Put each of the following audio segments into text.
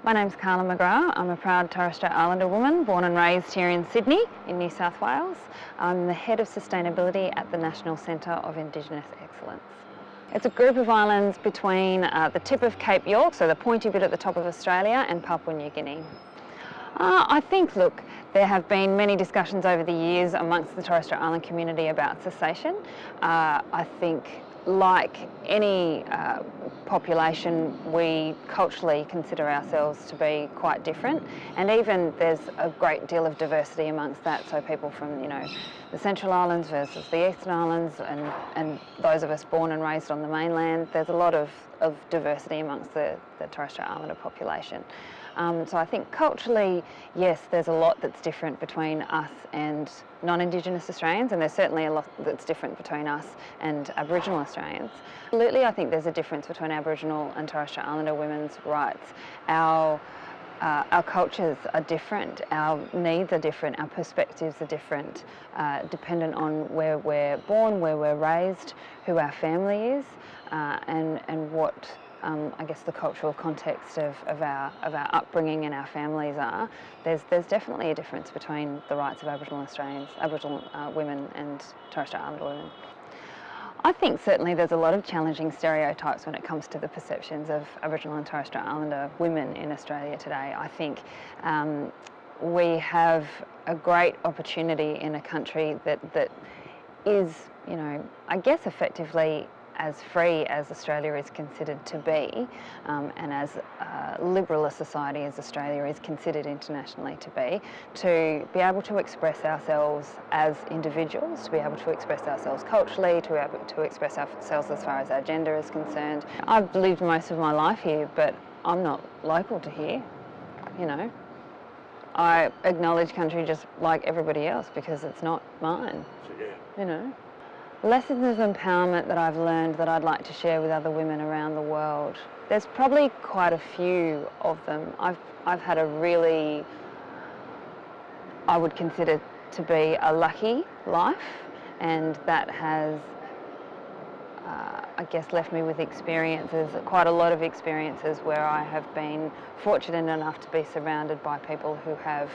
My name's Carla McGrath. I'm a proud Torres Strait Islander woman, born and raised here in Sydney, in New South Wales. I'm the Head of Sustainability at the National Centre of Indigenous Excellence. It's a group of islands between the tip of Cape York, so the pointy bit at the top of Australia, and Papua New Guinea. I think, look, there have been many discussions over the years amongst the Torres Strait Island community about cessation. I think, like any population, we culturally consider ourselves to be quite different, and even there's a great deal of diversity amongst that. So people from, the Central Islands versus the Eastern Islands, and those of us born and raised on the mainland, there's a lot of diversity amongst the Torres Strait Islander population. So I think culturally, yes, there's a lot that's different between us and non-Indigenous Australians, and there's certainly a lot that's different between us and Aboriginal Australians. Absolutely, I think there's a difference between Aboriginal and Torres Strait Islander women's rights. Our cultures are different, our needs are different, our perspectives are different, dependent on where we're born, where we're raised, who our family is, and what I guess the cultural context of our upbringing and our families are. There's definitely a difference between the rights of Aboriginal Australians, Aboriginal women and Torres Strait Islander women. I think certainly there's a lot of challenging stereotypes when it comes to the perceptions of Aboriginal and Torres Strait Islander women in Australia today. I think we have a great opportunity in a country that is, I guess effectively as free as Australia is considered to be, and as liberal a society as Australia is considered internationally to be able to express ourselves as individuals, to be able to express ourselves culturally, to be able to express ourselves as far as our gender is concerned. I've lived most of my life here, but I'm not local to here, I acknowledge country just like everybody else because it's not mine, Lessons of empowerment that I've learned that I'd like to share with other women around the world. There's probably quite a few of them. I've had a really, I would consider to be a lucky life, and that has, I guess, left me with experiences, quite a lot of experiences where I have been fortunate enough to be surrounded by people who have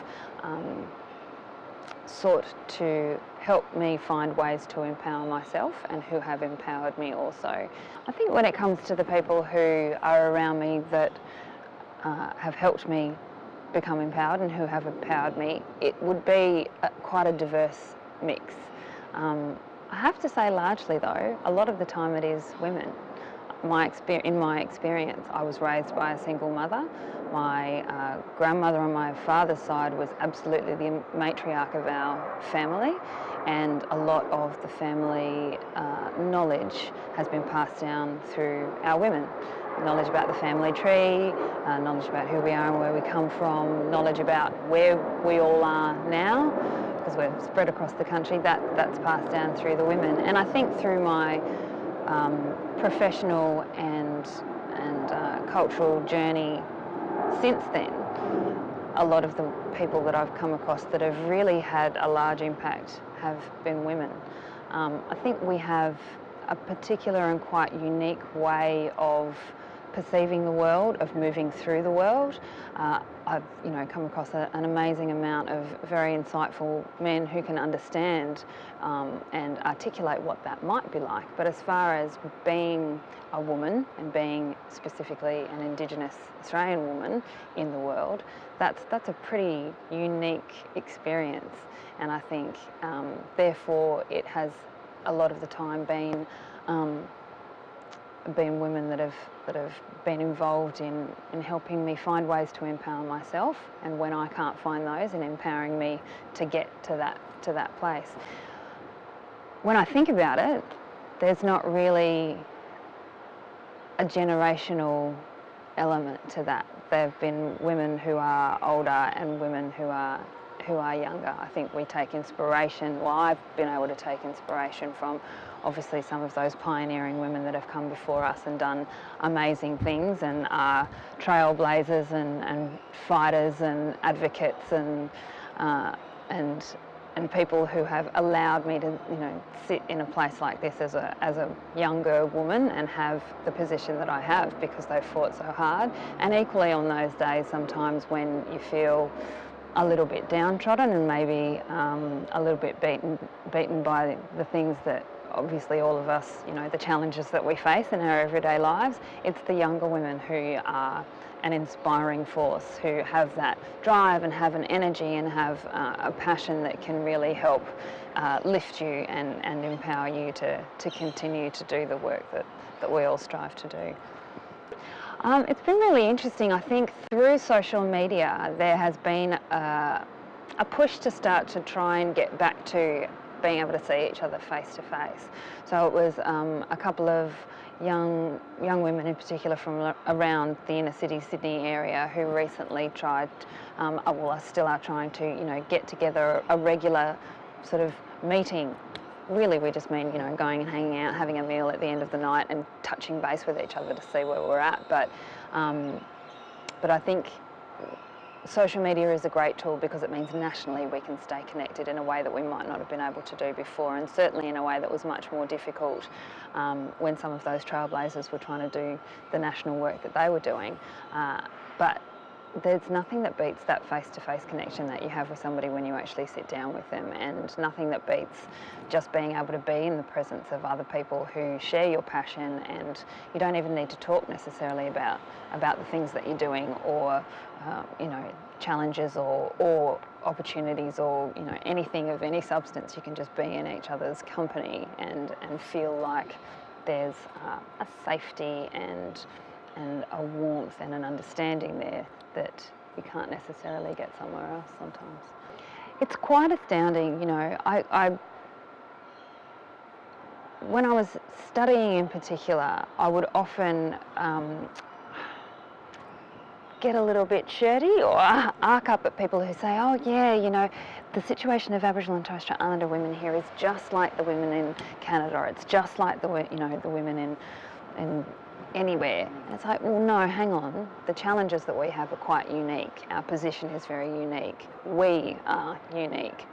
sought to help me find ways to empower myself and who have empowered me also. I think when it comes to the people who are around me that have helped me become empowered and who have empowered me, it would be quite a diverse mix. I have to say largely though, a lot of the time it is women. In my experience, I was raised by a single mother. My grandmother on my father's side was absolutely the matriarch of our family, and a lot of the family knowledge has been passed down through our women. Knowledge about the family tree, knowledge about who we are and where we come from, knowledge about where we all are now, because we're spread across the country, that's passed down through the women. And I think through my professional and cultural journey since then, a lot of the people that I've come across that have really had a large impact have been women. I think we have a particular and quite unique way of perceiving the world, of moving through the world. I've come across an amazing amount of very insightful men who can understand and articulate what that might be like. But as far as being a woman and being specifically an Indigenous Australian woman in the world, that's a pretty unique experience. And I think therefore it has a lot of the time been women that have been involved in helping me find ways to empower myself, and when I can't find those, in empowering me to get to that place. When I think about it, there's not really a generational element to that. There have been women who are older and women who are younger. I think we take inspiration, well, I've been able to take inspiration from obviously some of those pioneering women that have come before us and done amazing things and are trailblazers and fighters and advocates and and people who have allowed me to, you know, sit in a place like this as a younger woman and have the position that I have because they've fought so hard. And equally on those days sometimes when you feel a little bit downtrodden and maybe a little bit beaten by the things that obviously all of us, you know, the challenges that we face in our everyday lives, it's the younger women who are an inspiring force, who have that drive and have an energy and have a passion that can really help lift you and empower you to continue to do the work that we all strive to do. It's been really interesting. I think through social media there has been a push to start to try and get back to being able to see each other face to face. So it was a couple of young women in particular from around the inner city Sydney area who recently tried, well, still are trying to, you know, get together a regular sort of meeting. Really, we just mean, you know, going and hanging out, having a meal at the end of the night and touching base with each other to see where we're at. But I think social media is a great tool because it means nationally we can stay connected in a way that we might not have been able to do before, and certainly in a way that was much more difficult when some of those trailblazers were trying to do the national work that they were doing. But there's nothing that beats that face-to-face connection that you have with somebody when you actually sit down with them, and nothing that beats just being able to be in the presence of other people who share your passion, and you don't even need to talk necessarily about the things that you're doing or you know, challenges or opportunities or, you know, anything of any substance. You can just be in each other's company and feel like there's a safety and a warmth and an understanding there that you can't necessarily get somewhere else sometimes. It's quite astounding, you know. When I was studying in particular, I would often get a little bit shirty or arc up at people who say, oh yeah, you know, the situation of Aboriginal and Torres Strait Islander women here is just like the women in Canada, or it's just like the women in anywhere. And it's like, well, no, hang on. The challenges that we have are quite unique. Our position is very unique. We are unique.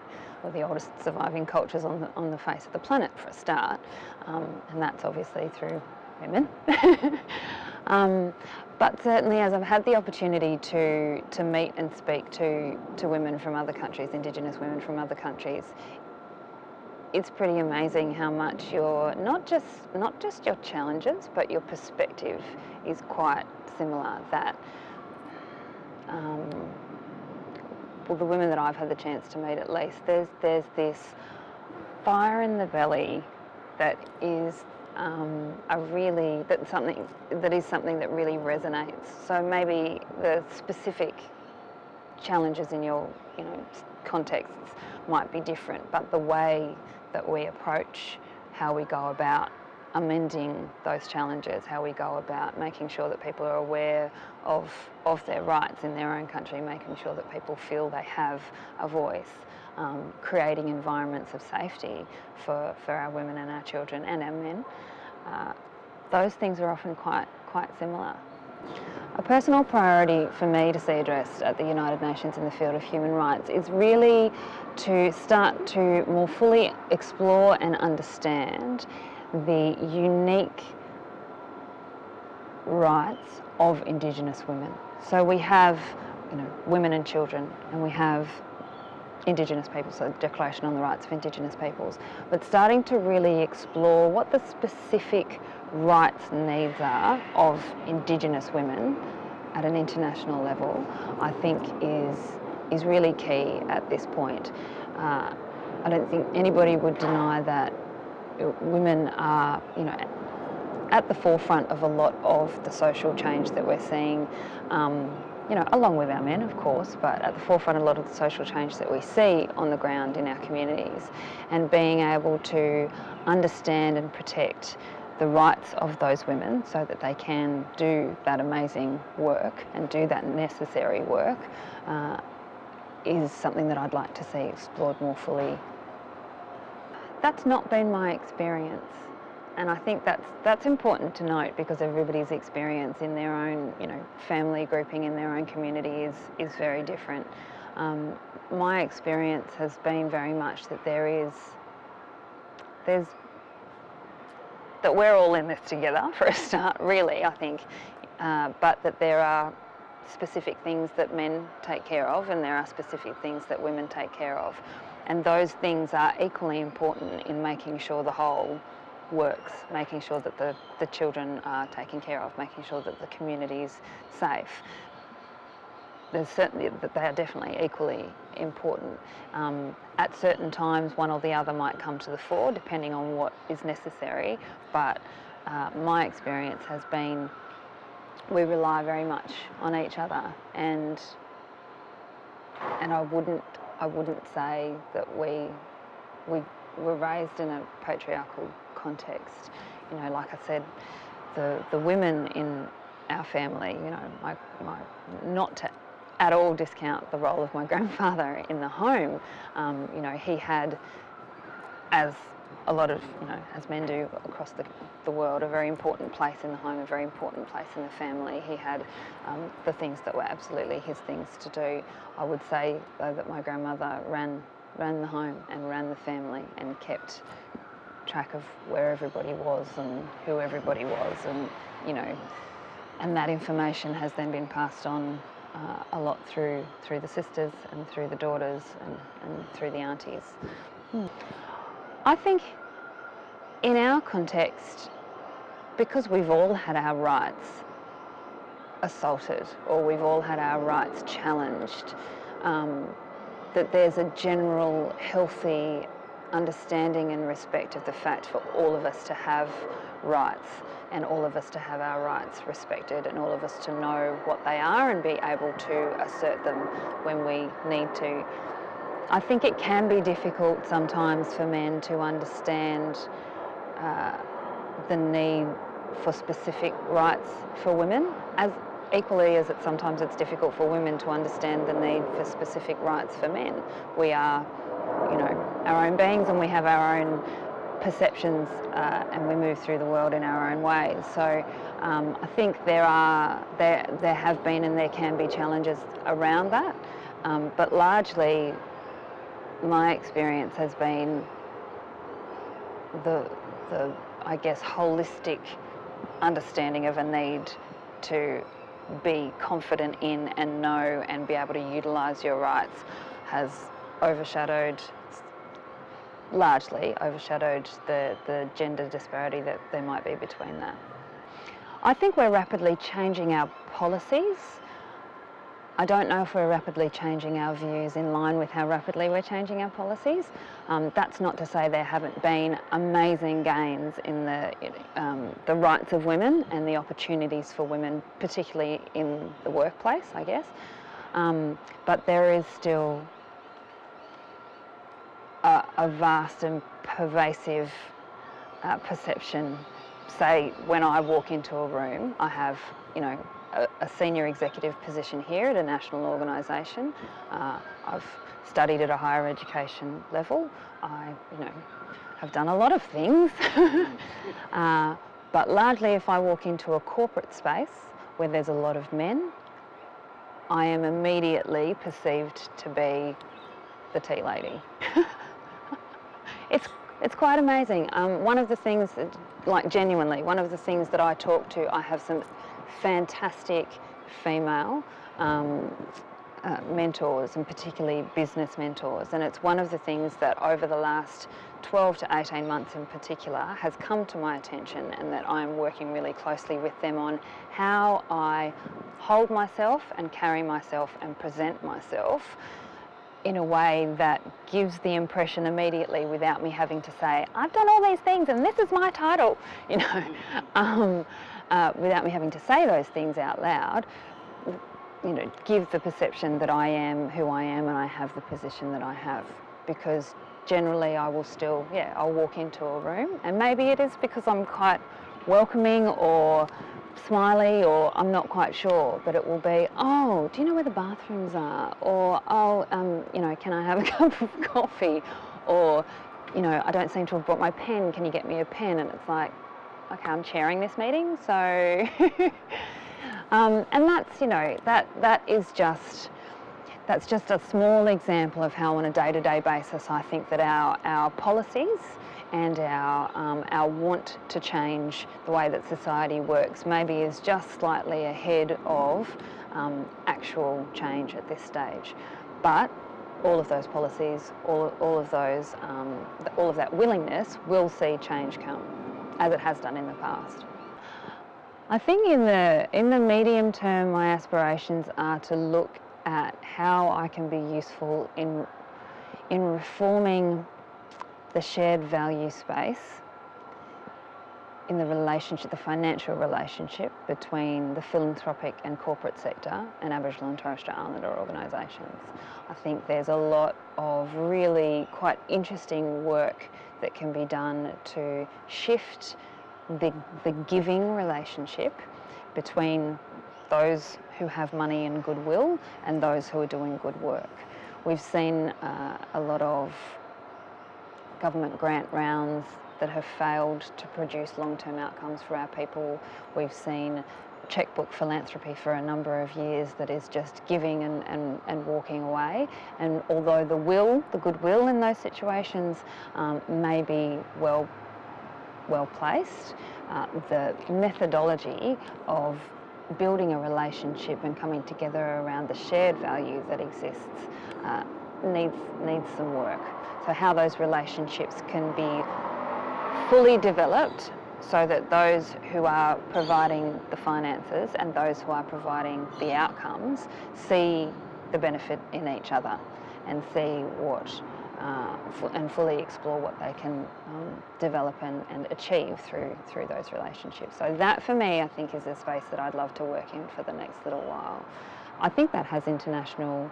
We're the oldest surviving cultures on the face of the planet, for a start, and that's obviously through women. But certainly, as I've had the opportunity to meet and speak to women from other countries, Indigenous women from other countries, it's pretty amazing how much your not just your challenges, but your perspective is quite similar. That well, the women that I've had the chance to meet, at least, there's this fire in the belly that is something that really resonates. So maybe the specific challenges in your, you know, contexts might be different, but the way that we approach how we go about amending those challenges, how we go about making sure that people are aware of their rights in their own country, making sure that people feel they have a voice, creating environments of safety for our women and our children and our men. Those things are often quite similar. A personal priority for me to see addressed at the United Nations in the field of human rights is really to start to more fully explore and understand the unique rights of Indigenous women. So we have, you know, women and children, and we have Indigenous people, so the Declaration on the Rights of Indigenous Peoples, but starting to really explore what the specific rights and needs are of Indigenous women at an international level, I think is really key at this point. I don't think anybody would deny that women are, you know, at the forefront of a lot of the social change that we're seeing, you know, along with our men, of course, but at the forefront of a lot of the social change that we see on the ground in our communities, and being able to understand and protect the rights of those women so that they can do that amazing work and do that necessary work is something that I'd like to see explored more fully. That's not been my experience. And I think that's important to note, because everybody's experience in their own, family grouping in their own community is very different. My experience has been very much that that we're all in this together for a start, really, I think, but that there are specific things that men take care of and there are specific things that women take care of. And those things are equally important in making sure the whole works, making sure that the children are taken care of, making sure that the community is safe. There's certainly that they are definitely equally important. At certain times, one or the other might come to the fore, depending on what is necessary. But my experience has been we rely very much on each other, and I wouldn't say that we were raised in a patriarchal context. Like I said, the women in our family, my not to at all discount the role of my grandfather in the home. He had, as a lot of, as men do across the world, a very important place in the home, a very important place in the family. He had the things that were absolutely his things to do. I would say, though, that my grandmother ran the home and ran the family and kept track of where everybody was and who everybody was, and and that information has then been passed on a lot through the sisters and through the daughters and through the aunties. I think in our context, because we've all had our rights assaulted or we've all had our rights challenged, that there's a general healthy understanding and respect of the fact for all of us to have rights and all of us to have our rights respected and all of us to know what they are and be able to assert them when we need to. I think it can be difficult sometimes for men to understand the need for specific rights for women, as equally as sometimes it's difficult for women to understand the need for specific rights for men. We are, our own beings, and we have our own perceptions, and we move through the world in our own ways. So I think there have been and there can be challenges around that, but largely my experience has been the I guess holistic understanding of a need to be confident in and know and be able to utilise your rights has largely overshadowed the gender disparity that there might be between that. I think we're rapidly changing our policies. I don't know if we're rapidly changing our views in line with how rapidly we're changing our policies. That's not to say there haven't been amazing gains in the rights of women and the opportunities for women, particularly in the workplace, I guess. But there is still a vast and pervasive perception. Say, when I walk into a room, I have, a senior executive position here at a national organisation. I've studied at a higher education level. I, have done a lot of things. But largely, if I walk into a corporate space where there's a lot of men, I am immediately perceived to be the tea lady. It's quite amazing. One of the things, genuinely, one of the things that I talk to, I have some fantastic female mentors, and particularly business mentors, and it's one of the things that over the last 12 to 18 months in particular has come to my attention, and that I'm working really closely with them on how I hold myself and carry myself and present myself in a way that gives the impression immediately, without me having to say, I've done all these things and this is my title, without me having to say those things out loud, give the perception that I am who I am and I have the position that I have. Because generally I will still, I'll walk into a room, and maybe it is because I'm quite welcoming or smiley, or I'm not quite sure, but it will be, oh, do you know where the bathrooms are? Or, oh, can I have a cup of coffee? Or, you know, I don't seem to have brought my pen, can you get me a pen? And it's like, okay, I'm chairing this meeting, so... and that's, you know, that's just a small example of how on a day-to-day basis I think that our policies and our want to change the way that society works maybe is just slightly ahead of actual change at this stage. But all of those policies, all of that willingness will see change come, as it has done in the past. I think in the medium term, my aspirations are to look at how I can be useful in reforming the shared value space in the relationship, the financial relationship between the philanthropic and corporate sector and Aboriginal and Torres Strait Islander organisations. I think there's a lot of really quite interesting work that can be done to shift the giving relationship between those who have money and goodwill and those who are doing good work. We've seen a lot of government grant rounds that have failed to produce long-term outcomes for our people. We've seen checkbook philanthropy for a number of years that is just giving and walking away. And although the goodwill in those situations may be well placed, the methodology of building a relationship and coming together around the shared value that exists needs some work. So how those relationships can be fully developed so that those who are providing the finances and those who are providing the outcomes see the benefit in each other and see and fully explore what they can develop and achieve through those relationships. So that for me I think is a space that I'd love to work in for the next little while. I think that has an international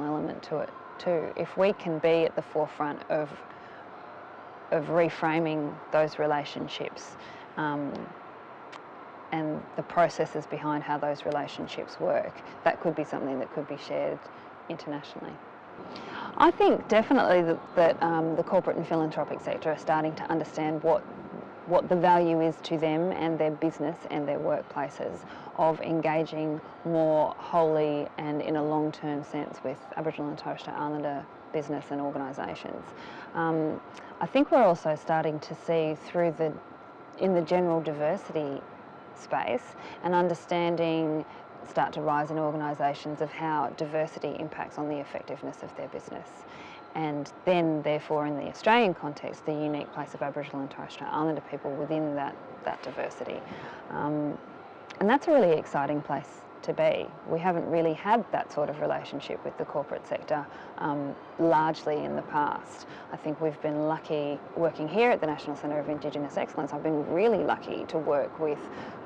element to it too. If we can be at the forefront of reframing those relationships and the processes behind how those relationships work, that could be something that could be shared internationally. I think definitely that the corporate and philanthropic sector are starting to understand what the value is to them and their business and their workplaces of engaging more wholly and in a long-term sense with Aboriginal and Torres Strait Islander business and organisations. I think we're also starting to see in the general diversity space and understanding start to rise in organisations of how diversity impacts on the effectiveness of their business. And then, therefore, in the Australian context, the unique place of Aboriginal and Torres Strait Islander people within that diversity. And that's a really exciting place to be. We haven't really had that sort of relationship with the corporate sector largely in the past. I think we've been lucky working here at the National Centre of Indigenous Excellence. I've been really lucky to work with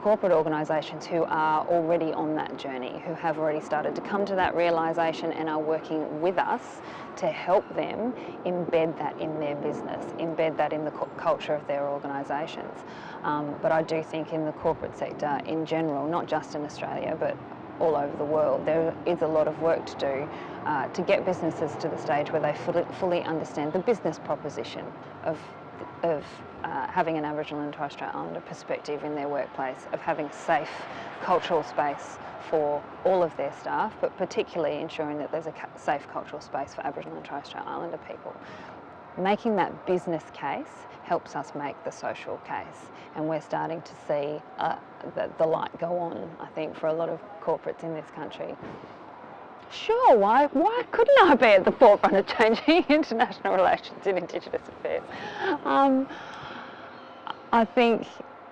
corporate organisations who are already on that journey, who have already started to come to that realisation and are working with us to help them embed that in their business, embed that in the culture of their organisations. But I do think in the corporate sector in general, not just in Australia, but all over the world, there is a lot of work to do to get businesses to the stage where they fully understand the business proposition of having an Aboriginal and Torres Strait Islander perspective in their workplace, of having safe cultural space for all of their staff, but particularly ensuring that there's a safe cultural space for Aboriginal and Torres Strait Islander people. Making that business case helps us make the social case, and we're starting to see the light go on, I think, for a lot of corporates in this country. Sure, why couldn't I be at the forefront of changing international relations in Indigenous affairs? I think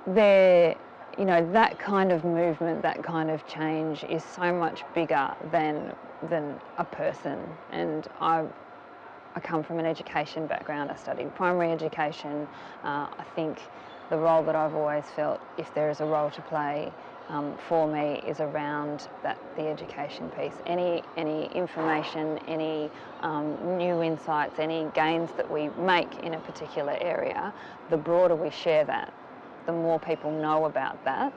that kind of movement, that kind of change is so much bigger than a person. And I come from an education background. I studied primary education. I think the role that I've always felt, if there is a role to play for me, is around the education piece. Any information, any new insights, any gains that we make in a particular area, the broader we share that, the more people know about that,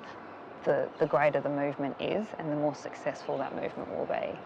the greater the movement is and the more successful that movement will be.